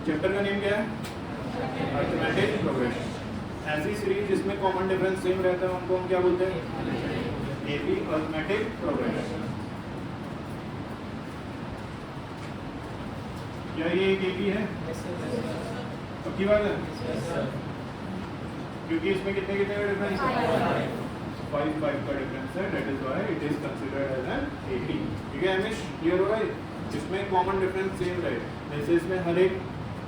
Chapter का name क्या है? Arithmetic progression. ऐसी सीरीज जिसमें कॉमन डिफरेंस सेम रहता है उनको हम क्या बोलते हैं? AP arithmetic progression. क्या ये एक एपी है? पक्की बात है? क्योंकि इसमें कितने कितने का डिफरेंस है? 5 का डिफरेंस है, that is why it is considered as an AP. ठीक है अमिश, क्लियर हो गई? इसमें कॉमन डिफरेंस सेम रहे, जैसे इसमें हर एक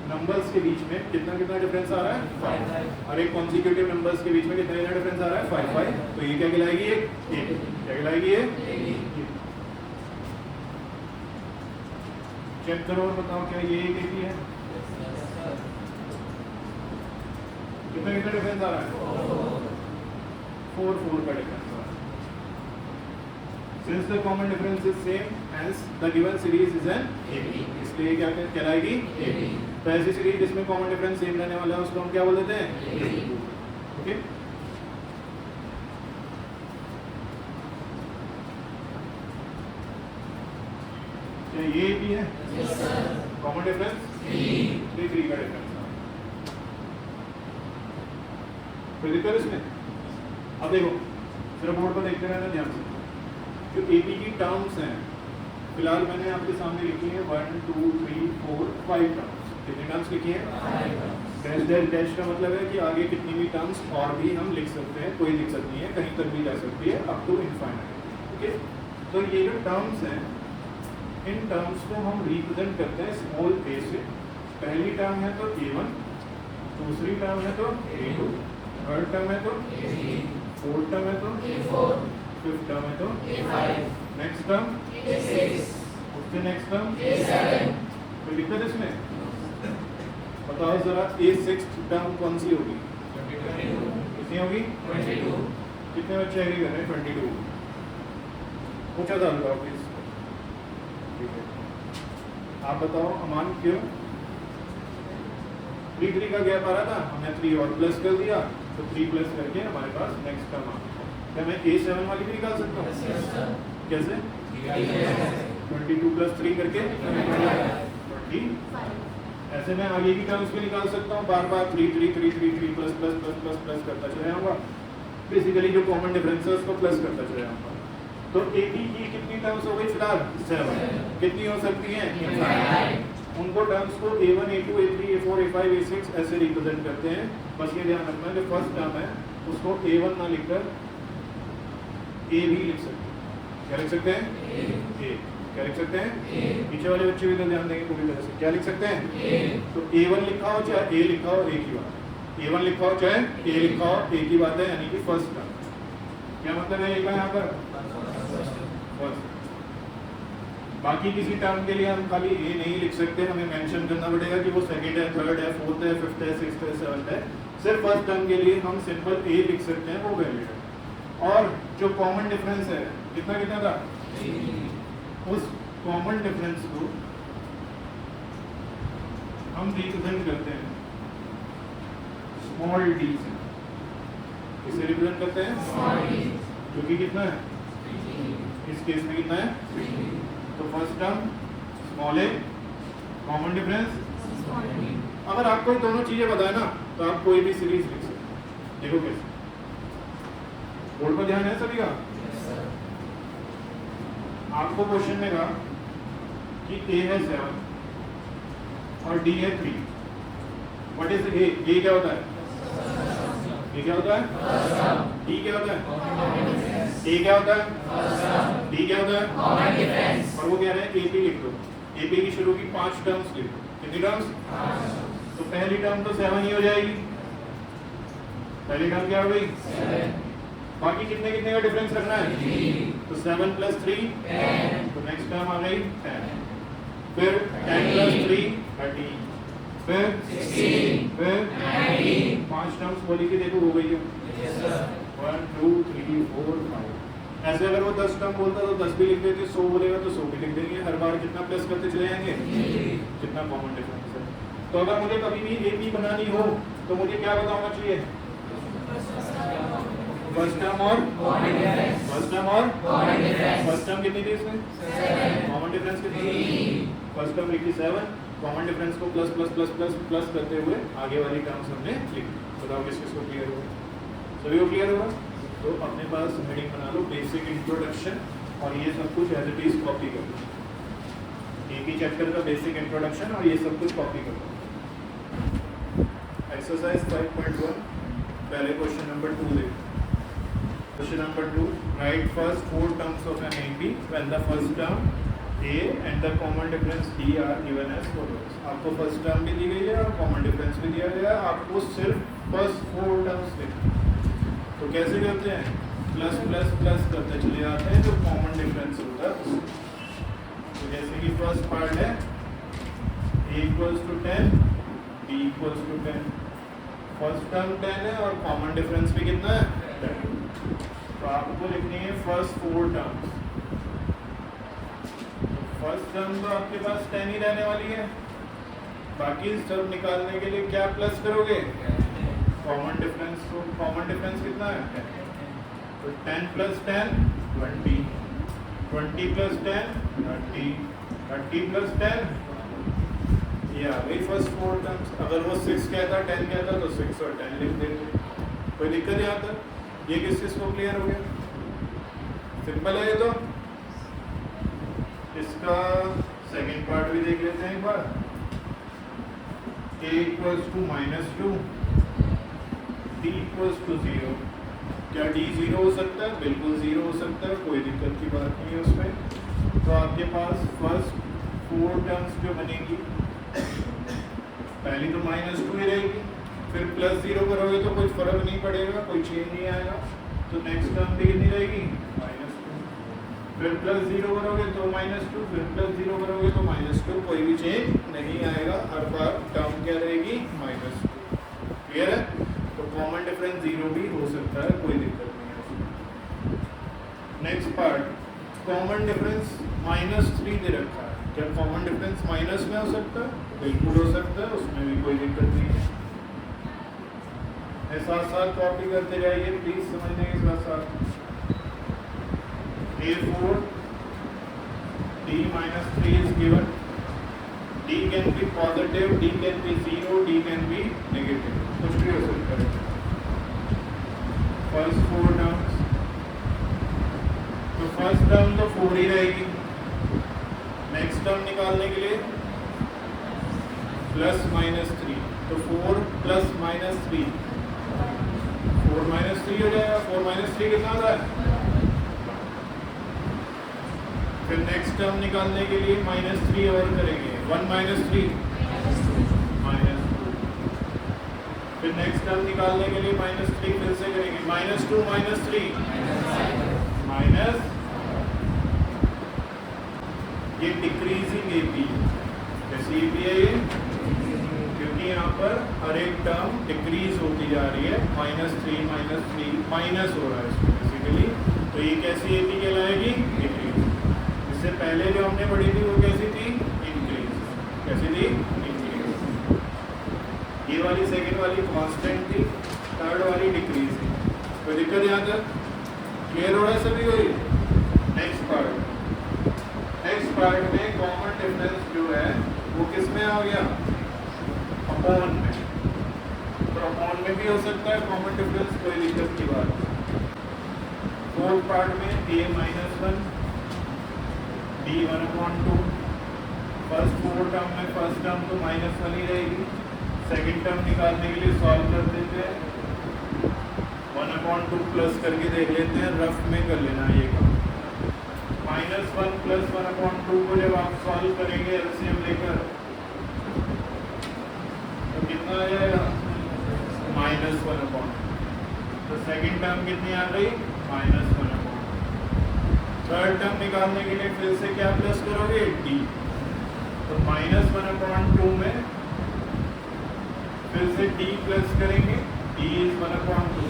नंबर्स के बीच में कितना कितना डिफरेंस आ रहा है? 5। हर एक कॉन्सिक्यूटिव नंबर्स के बीच में कितना कितना डिफरेंस आ रहा है? 5। तो ये क्या कहलाएगी? एक क्या कहलाएगी? ये चेक करो और बताओ क्या ये एक एपी है? कितना कितना डिफरेंस आ रहा है? 4 का डिफरेंस आ रहा है। Since the common difference is same, hence the given series is an AP. इसलिए क्या कहलाएगी? AP. तो ऐसी सीरीज जिसमें कॉमन डिफरेंस सेम रहने वाला है उसको हम क्या बोल देते हैं? AP. ओके? क्या ये AP है? Yes sir. कॉमन डिफरेंस 3 का डिफरेंस। फिर दिक्कत इसमें? अब देखो सिर्फ बोर्ड पर देखते रहना ध्यान से। जो एपी की टर्म्स हैं फिलहाल मैंने आपके सामने लिखी है 1 2 3 4 5 टर्म्स। कितनी टर्म्स लिखी है? 5 डैश डैश का मतलब है कि आगे कितनी भी टर्म्स और भी हम लिख सकते हैं, कोई दिक्कत नहीं है, कहीं तक भी जा सकती है अप टू इनफाइनाइट। ओके, तो ये जो टर्म्स हैं इन टर्म्स को हम रिप्रेजेंट करते हैं स्मॉल a से। पहली टर्म है तो a1, दूसरी टर्म है तो a2, थर्ड टर्म है तो a3, फोर्थ टर्म है तो a4, फिफ्थ टर्म है तो a5, नेक्स्ट टर्म a6, उससे नेक्स्ट टर्म a7। कोई दिक्कत इसमें? बताओ जरा a6 टर्म कौन सी होगी? 22। कितनी होगी? 22। कितने बच्चे एग्री कर रहे हैं? 22। पूछा था बताओ प्लीज। ठीक है, आप बताओ अमान क्यों? 3 का गैप आ रहा था, हमने 3 और प्लस कर दिया तो 3 प्लस करके हमारे पास नेक्स्ट टर्म आ गया। क्या मैं a7 वाली भी निकाल सकता हूँ? कैसे? 22 प्लस 3 करके 25। ऐसे मैं आगे की टर्म्स भी निकाल सकता हूँ, बार बार 3 3 3 3 3 plus plus plus plus plus करता चले जाऊँगा। बेसिकली जो कॉमन डिफरेंस है उसको प्लस करता चले जाऊँगा। तो एपी की कितनी टर्म्स हो गई फिलहाल? 7। कितनी हो सकती हैं? उनको टर्म्स को a1 a2 a3 a4 a5 a6 ऐसे रिप्रेजेंट करते हैं। बस ये ध्यान रखना जो फर्स्ट टर्म है उसको a1 ना लिखकर a भी लिख सकते हैं। क्या लिख सकते हैं? a। क्या लिख सकते हैं? पीछे वाले बच्चे भी तो ध्यान देंगे पूरी तरह से। क्या लिख सकते हैं? तो a1 लिखा हो चाहे a लिखा हो, एक ही बात है। a1 लिखा हो चाहे a लिखा हो, एक ही बात है, यानी कि फर्स्ट टर्म। क्या मतलब है a का यहाँ पर? फर्स्ट। बाकी किसी टर्म के लिए हम खाली ए नहीं लिख सकते, हमें मेंशन करना पड़ेगा कि वो सेकंड है, थर्ड है, फोर्थ है, फिफ्थ है, सिक्स्थ है, सेवंथ है। सिर्फ फर्स्ट टर्म के लिए हम सिंपल ए लिख सकते हैं, वो वैलिड है। और जो कॉमन डिफरेंस है कितना कितना था? उस कॉमन डिफरेंस को हम रिप्रेजेंट करते हैं स्मॉल डी से। किसे रिप्रेजेंट करते हैं? Small D. जो कि कितना है? इस केस में कितना है? तो फर्स्ट टर्म स्मॉल ए, कॉमन डिफरेंस। अगर आपको दोनों चीजें बताए ना तो आप कोई भी सीरीज लिख सकते हैं। देखो कैसे, बोर्ड पर ध्यान है सभी का? आपको क्वेश्चन में कहा कि ए है 7 और डी है 3। What is a? ए क्या होता है? ए क्या होता है? डी क्या होता है? ए क्या होता है? डी क्या होता है? Common difference. और वो कह रहे हैं एपी लिख दो। एपी की शुरू की 5 टर्म्स लिख दो। कितनी टर्म्स? 5। तो पहली टर्म तो 7 ही हो जाएगी। पहली टर्म क्या हो गई? 7। बाकी कितने कितने का डिफरेंस रखना है? 3। तो 7 प्लस 3 10। तो नेक्स्ट टर्म आ गई 10। फिर 10 प्लस 3 30। फिर 16। फिर 19। 5 टर्म्स बोली कि देखो हो गई है। 1 2 3 4 5। ऐसे अगर वो 10 टर्म बोलता तो 10 भी लिख देंगे, 100 बोलेगा तो 100 भी लिख देंगे। हर बार कितना प्लस करते चले जाएंगे? कितना कॉमन डिफरेंस है। तो अगर मुझे कभी भी एपी बनानी हो तो मुझे क्या बताना चाहिए? फर्स्ट टर्म और फर्स्ट टर्म और फर्स्ट टर्म कितनी थी इसमें? कॉमन डिफरेंस कितनी? फर्स्ट टर्म लिखी 7, कॉमन डिफरेंस को plus plus plus plus plus करते हुए आगे वाली टर्म्स हमने लिखी। बताओ किस किस को क्लियर होगा? सभी को क्लियर होगा? तो अपने पास हेडिंग बना लो बेसिक इंट्रोडक्शन और ये सब कुछ एज इट इज कॉपी कर लो। एक ही चैप्टर का बेसिक इंट्रोडक्शन और ये सब कुछ कॉपी कर लो। एक्सरसाइज 5.1 पहले क्वेश्चन नंबर 2 देखो। Question number 2. Write first 4 terms of an AP when the first term A and the common difference D are given as follows. आपको first term भी दी गई है और common difference भी दिया गया है, आपको सिर्फ first 4 terms लिखना। तो कैसे करते हैं? प्लस प्लस प्लस करते चले जाते हैं जो common difference होता है। तो जैसे कि first part है A equals to 10, B equals to 10. First term 10 है और कॉमन डिफरेंस भी कितना है? 10। तो आपको लिखनी है फर्स्ट 4 टर्म्स। फर्स्ट टर्म तो आपके पास 10 ही रहने वाली है, बाकी सब निकालने के लिए क्या प्लस करोगे? Common difference. तो कॉमन डिफरेंस कितना है? 10। तो 10 प्लस 10 20, 20 प्लस 10 30, 30 प्लस 10 ये आ गई फर्स्ट 4 टर्म्स। अगर वो 6 कहता 10 कहता तो 6 और 10 लिख देते, कोई दिक्कत यहाँ तक? ये किस को क्लियर हो गया? सिंपल है ये तो। इसका सेकंड पार्ट भी देख लेते हैं एक बार। A equals to -2, D equals to 0। क्या D 0 हो सकता है? बिल्कुल 0 हो सकता है, कोई दिक्कत की बात नहीं है उसमें। तो आपके पास फर्स्ट 4 टर्म्स जो बनेगी, पहली तो -2 ही रहेगी, फिर प्लस 0 करोगे तो कुछ फर्क नहीं पड़ेगा, कोई चेंज नहीं आएगा। तो नेक्स्ट टर्म भी कितनी रहेगी? -2। फिर प्लस 0 करोगे तो -2, फिर प्लस 0 करोगे तो -2, कोई भी चेंज नहीं आएगा। हर बार टर्म क्या रहेगी? -2। क्लियर है? तो कॉमन डिफरेंस 0 भी हो सकता है, कोई दिक्कत नहीं है। नेक्स्ट पार्ट, कॉमन डिफरेंस -3 दे रखा है। क्या कॉमन डिफरेंस माइनस में हो सकता है? बिल्कुल हो सकता है, उसमें भी कोई दिक्कत नहीं है। साथ साथ कॉपी करते जाइए प्लीज, समझने के साथ साथ। A4 D -3 is given. D can be positive, D can be 0, D can be negative, कुछ भी हो सकता है। फर्स्ट 4 टर्म्स, तो फर्स्ट टर्म तो 4 ही रहेगी। नेक्स्ट टर्म निकालने के लिए प्लस -3, तो 4 प्लस -3 4 -3 हो जाएगा। 4 -3 कितना होता है? फिर नेक्स्ट टर्म निकालने के लिए -3 और करेंगे, 1 -3 -2। फिर नेक्स्ट टर्म निकालने के लिए -3 फिर से करेंगे, -2 -3 माइनस, ये डिक्रीजिंग एपी। कैसी एपी है ये? क्योंकि यहाँ पर हर एक टर्म डिक्रीज होती जा रही है, -3 -3 माइनस हो रहा है इसमें बेसिकली। तो ये कैसी एपी कहलाएगी? डिक्रीज। इससे पहले जो हमने पढ़ी थी वो कैसी थी? इंक्रीज। कैसी थी? इंक्रीज। ये वाली सेकेंड वाली कांस्टेंट थी, थर्ड वाली डिक्रीज थी। कोई दिक्कत यहाँ तक? क्लियर हो रहा है सभी को? नेक्स्ट पार्ट, नेक्स्ट पार्ट में कॉमन डिफरेंस जो है वो किस में आ गया? अपॉन में। तो अपॉन में भी हो सकता है कॉमन डिफरेंस, कोई दिक्कत की बात नहीं। फोर्थ पार्ट में A -1 D 1/2। फर्स्ट 4 टर्म में फर्स्ट टर्म तो -1 ही रहेगी। सेकंड टर्म निकालने के लिए सॉल्व कर देते हैं, 1/2 प्लस करके देख लेते हैं, रफ में कर लेना ये काम। -1 प्लस 1/2 को जब आप सॉल्व करेंगे एलसीएम लेकर तो कितना आ जाएगा? -1/2। तो सेकंड टर्म कितनी आ गई? -1/2। थर्ड टर्म निकालने के लिए फिर से क्या प्लस करोगे? D। तो -1/2 में फिर से D प्लस करेंगे, D is 1/2,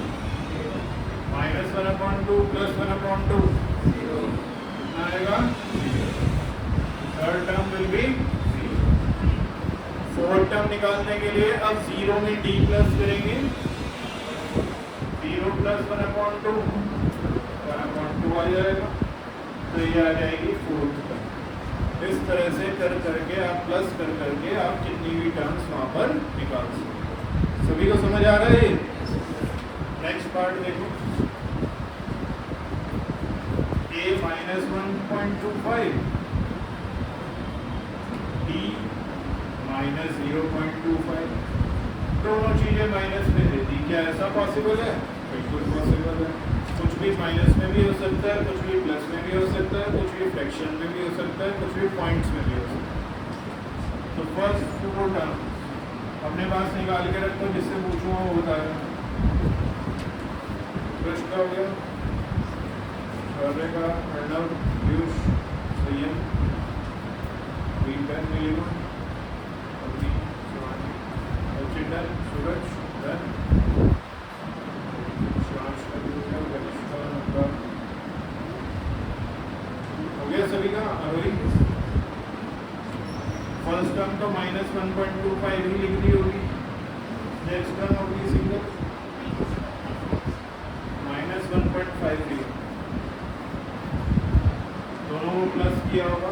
-1/2 प्लस 1/2 आएगा। Third term will be 0। Fourth term निकालने के लिए अब 0 में D प्लस करेंगे, 0 प्लस 1/2 1/2 आ जाएगा। तो ये आ जाएगी फोर्थ टर्म। इस तरह से कर करके आप प्लस कर करके आप कितनी भी टर्म्स वहाँ पर निकाल सकते। सभी को समझ आ रहा है? नेक्स्ट पार्ट देखो, a माइनस 1.25 b माइनस 0.25, दोनों चीजें माइनस में देती, क्या ऐसा पॉसिबल है? बिल्कुल पॉसिबल है। कुछ भी माइनस में भी हो सकता है, कुछ भी प्लस में भी हो सकता है, कुछ भी फ्रैक्शन में भी हो सकता है, कुछ भी पॉइंट्स में भी हो सकता है। तो फर्स्ट फोर टर्म अपने पास निकाल के रखो, जिससे पूछूंगा वो बताएगा। प्रश्न का हो गया, का अर्णव, पीयूष, संयम, वीरबेन, नीलिमा, अवनी, शिवानी, चिंतन, सूरज, धन, हो गया सभी का? अरोही फर्स्ट टर्म तो माइनस 1.25 ही लिख दी होगी, नेक्स्ट टर्म होगी सिंगल माइनस 1.53, दोनों को प्लस किया होगा,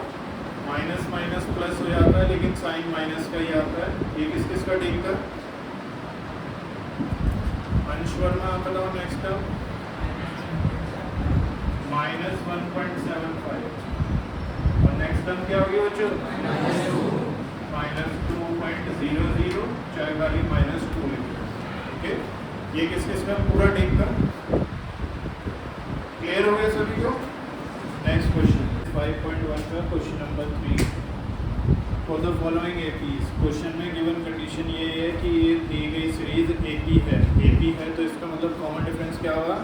माइनस माइनस प्लस हो जाता है लेकिन साइन माइनस का ही आता है। ये किस किस का ठीक था? अंश वर्मा बताओ। नेक्स्ट टर्म माइनस 1.75 और नेक्स्ट टर्म क्या होगी बच्चों? माइनस 2.00, चाहे खाली माइनस 2 लिखो। ओके, ये किस किस का पूरा ठीक था? क्लियर हो गया सभी को? नेक्स्ट क्वेश्चन 5.1 का question number 3, for the following APs. Question में गिवन कंडीशन ये है कि ये दी गई सीरीज एपी है। एपी है तो इसका मतलब कॉमन डिफरेंस क्या होगा?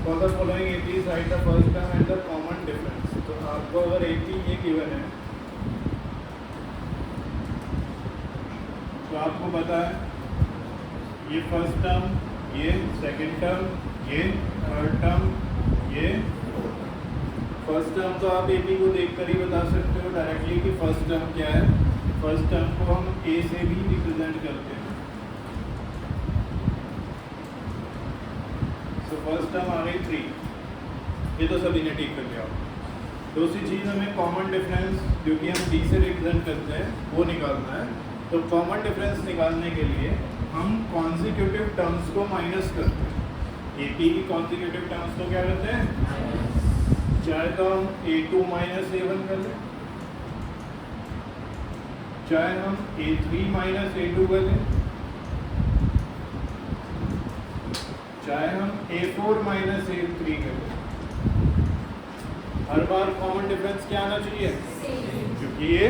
For the following APs right the first term and the common difference. तो आपको अगर एपी ये गिवन है तो आपको पता है ये फर्स्ट टर्म, ये सेकंड टर्म, ये थर्ड टर्म, ये फर्स्ट टर्म। तो आप एपी को देखकर ही बता सकते हो डायरेक्टली कि फर्स्ट टर्म क्या है। फर्स्ट टर्म को हम ए से भी रिप्रेजेंट करते हैं। सो फर्स्ट टर्म आ गई 3, ये तो सभी ने ठीक कर लिया। दूसरी चीज़ हमें कॉमन डिफरेंस, जो कि हम डी से रिप्रेजेंट करते हैं, वो निकालना है। तो कॉमन डिफरेंस निकालने के लिए हम कॉन्जिक्यूटिव टर्म्स को माइनस करते हैं। एपी की कॉन्जिक्यूटिव टर्म्स को क्या करते हैं? चाहे तो हम a2 माइनस a1 कर लें, चाहे हम a3 माइनस a2 कर लें, चाहे हम a4 माइनस a3 कर लें। हर बार कॉमन डिफरेंस क्या आना चाहिए? क्योंकि ये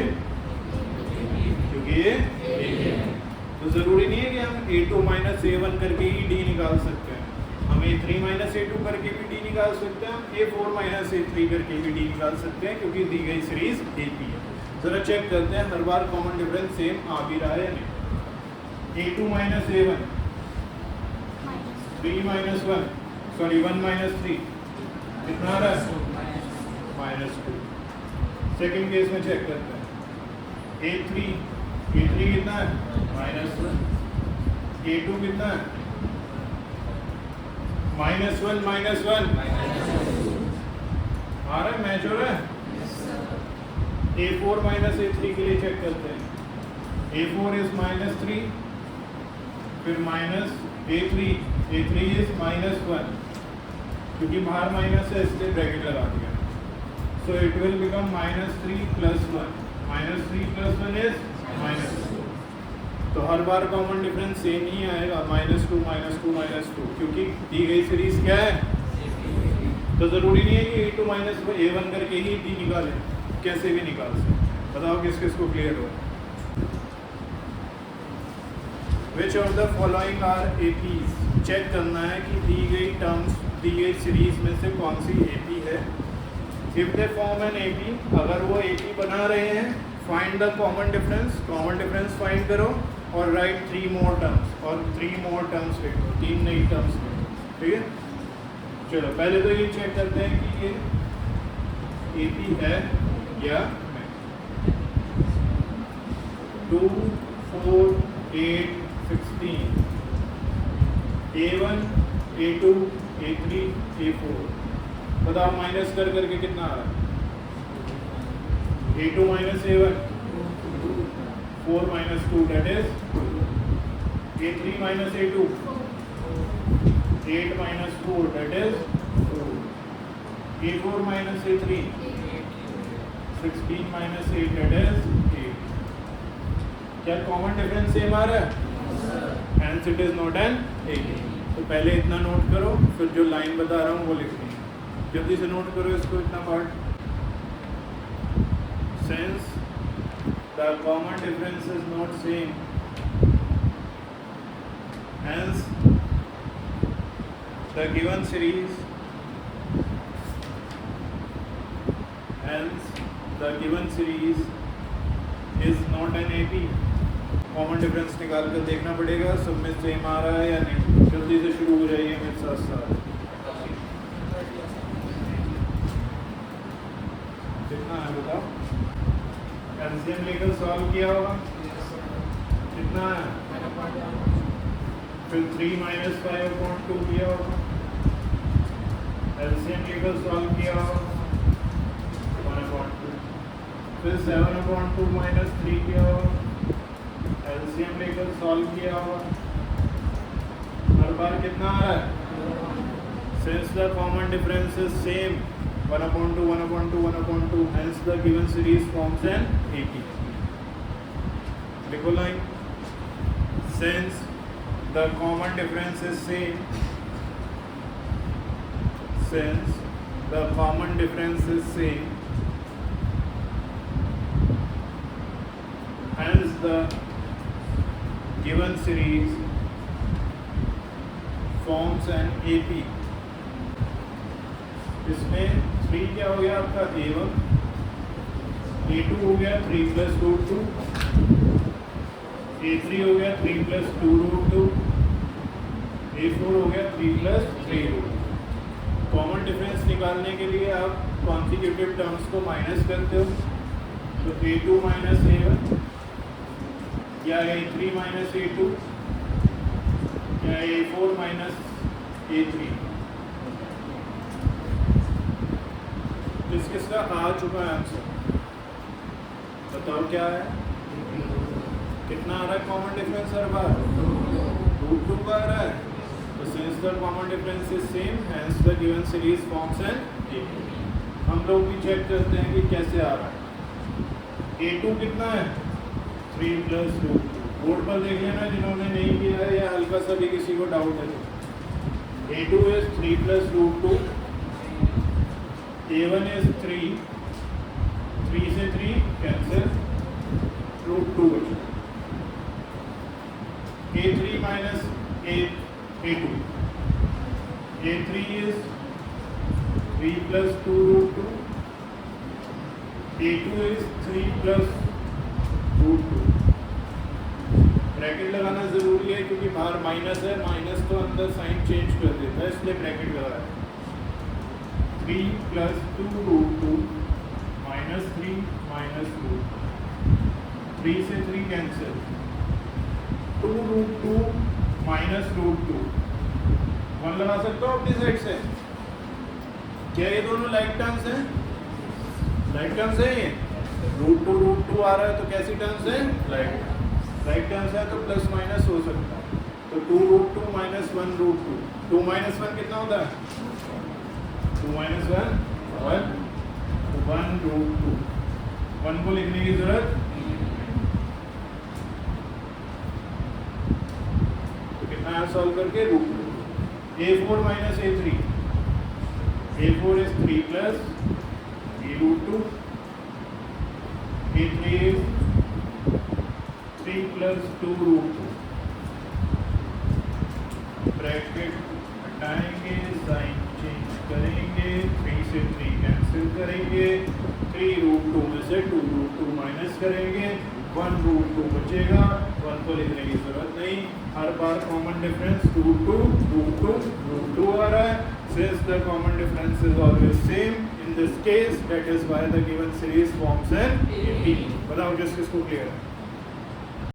तो जरूरी नहीं है कि हम a2 माइनस a1 करके ही d निकाल सकते हैं। हम a3 माइनस a2 करके भी d निकाल सकते हैं, हम a4 माइनस a3 करके भी d निकाल सकते हैं, क्योंकि दी गई सीरीज AP है। जरा चेक करते हैं हर बार कॉमन डिफरेंस सेम आ भी रहा है या नहीं। a2 minus a1, 3 minus 1, sorry 1 minus 3 कितना आ रहा है? -2। सेकेंड केस में चेक करते हैं। a3 कितना है? -1। a2 कितना है? -1 -1 आ रहा है, मैच हो रहा है। a4 माइनस a3 के लिए चेक करते हैं। a4 इज -3, फिर माइनस a3 इज -1, क्योंकि बाहर माइनस है इसलिए ब्रैकेट लगा दिया। So it will become -3 + 1, -3 + 1 is -2। तो हर बार कॉमन डिफरेंस सेम ही आएगा, -2 -2 -2, क्योंकि दी गई सीरीज क्या है? तो जरूरी नहीं है कि a2 माइनस a1 करके ही d निकालें, कैसे भी निकाल सकते। बताओ किस किस को क्लियर हो? Which of the following are APs. Check करना है कि दी गई टर्म्स, दी गई सीरीज में से कौन सी एपी है। If they form an AP, अगर वो एपी बना रहे हैं, find the common difference. Common difference find करो और राइट 3 मोर टर्म्स, और 3 मोर टर्म्स लिखो, 3 नई टर्म्स लिखो। ठीक है, चलो पहले तो ये चेक करते हैं कि ये एपी है या नहीं। 2 4 8 16, a1 a2 a3 a4। बताओ माइनस कर करके कितना आ रहा है? A2 minus A1, 4 minus 2, that is A3 minus A2, 8 minus 4, that is A4 minus A3, 16 minus 8, that is 8. क्या कॉमन डिफरेंस सेम आ रहा है? Hence it is not an AB. तो पहले इतना नोट करो, फिर जो लाइन बता रहा हूँ वो लिखनी है। जल्दी से नोट करो इसको, इतना part. Since the common difference is not same, hence the given series is not an AP. Common difference निकाल कर देखना पड़ेगा सब में सेम आ रहा है या नहीं। जल्दी से शुरू हो जाइए मेरे साथ साथ। कितना है बताओ? एलसीएम लेकर सॉल्व किया होगा, कितना है? फिर 3 minus 5/2 किया होगा, एलसीएम लेकर सॉल्व किया होगा 1/2, फिर 7/2 minus 3 किया होगा, एलसीएम लेकर सॉल्व किया होगा। हर बार कितना आ रहा है? Since the common difference is same, 1/2, 1/2, 1/2, hence the given series forms an AP. लिखो line. Since the common difference is same, since the common difference is same, hence the given series forms an AP. इसमें 3 क्या हो गया आपका? A1, A2 हो गया 3 plus root 2, A3 हो गया 3 plus 2 root 2, A4 हो गया 3 plus 3 root 2। कॉमन डिफरेंस निकालने के लिए आप कॉन्सिक्यूटिव टर्म्स को माइनस करते हो, तो A2 minus A1 या A3 minus A2 या A4 minus A3। किस किसका आ चुका है आंसर? बताओ क्या है? कितना आ रहा है कॉमन डिफरेंस हर बार? रूट 2 का आ रहा है। तो since the common difference is same, hence the given series forms an AP। हम लोग भी चेक करते हैं कि कैसे आ रहा है। A2 कितना है? 3 plus root 2। बोर्ड पर देख लेना जिन्होंने नहीं किया है या हल्का सा भी किसी को डाउट है तो। A2 is 3 plus root 2, A1 is 3, 3 से 3 कैंसिल, root 2 बचा। A3 minus A2, A3 is 3 plus 2 root 2, A2 is 3 plus root 2। Bracket लगाना जरूरी है क्योंकि बाहर माइनस है, माइनस तो अंदर साइन चेंज कर देता है, इसलिए ब्रैकेट लगाया। 3 plus 2 root 2 minus 3 minus root 3 से 3 कैंसिल, 2 root 2 minus root 2। 1 लगा सकते हो अपनी साइड से। क्या ये दोनों लाइक टर्म्स हैं? लाइक टर्म्स है ये। रूट टू आ रहा है तो कैसी टर्म्स है? लाइक टर्म्स है तो प्लस माइनस हो सकता है। तो 2 root 2 minus 1 root 2, 2 minus 1 कितना होता है? 2 minus 1 1, तो 1 root 2। 1 को लिखने की जरूरत, तो कितना है सॉल्व करके? Root 2। A4 minus A3, A4 is 3 plus A root 2, A3 is 3 plus 2 root 2। Bracket हटाएंगे, साइन चेंज करेंगे, 3 से 3 कैंसिल करेंगे, 3 root 2 में से 2 root 2 माइनस करेंगे, 1 root 2 बचेगा। 1 को लिखने की जरूरत नहीं, हर बार कॉमन डिफरेंस root 2 आ रहा है। Since the common difference is always same, in this case that is why the given series forms an AP। बताओ किस किसको क्लियर है?